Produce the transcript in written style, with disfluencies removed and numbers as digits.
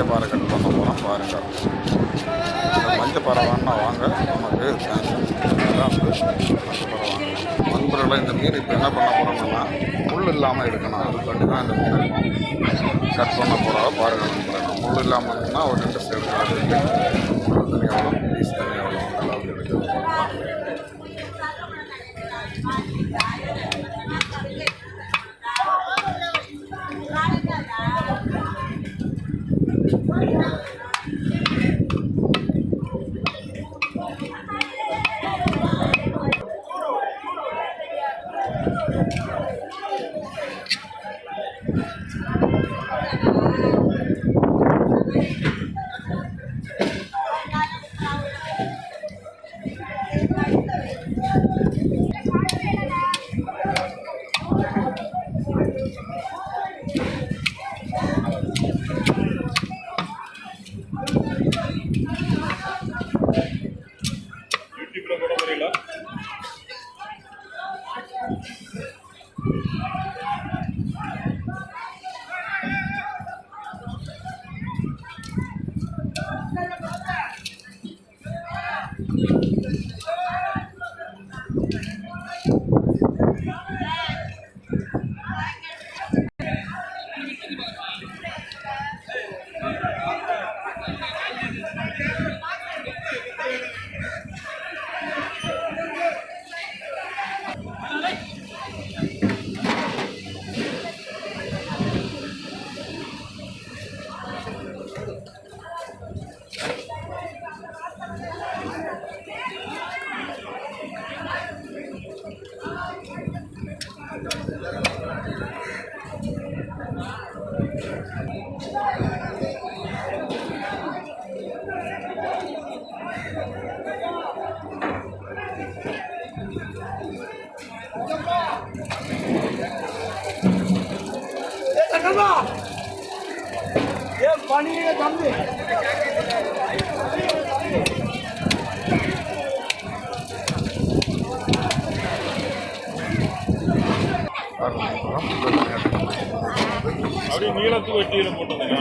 மஞ்சள் பாறை கட் பண்ண போகிறோம் பாருங்கள். இந்த மஞ்சள் பாறை வேணா வாங்க, நமக்கு அதான் வந்து மஞ்சள் பாறை வாங்க. நண்பர்களை இந்த மீன் இப்போ என்ன பண்ண போகிறோம்னா முள் இல்லாமல் எடுக்கணும். அது பண்ணி தான் இந்த மீன் கட் பண்ண போகிறோம் பாருங்கள். நண்பர்கள் முள் இல்லாமல் இருக்குன்னா ஒரு 2 சைடு முள் தனியாக வரும், பீஸ் தனியாக வரும். அளவுக்கு எடுக்கிறது पानी कम दे அப்படி நீளத்துக்கு வெட்டியில போட்டதுங்க.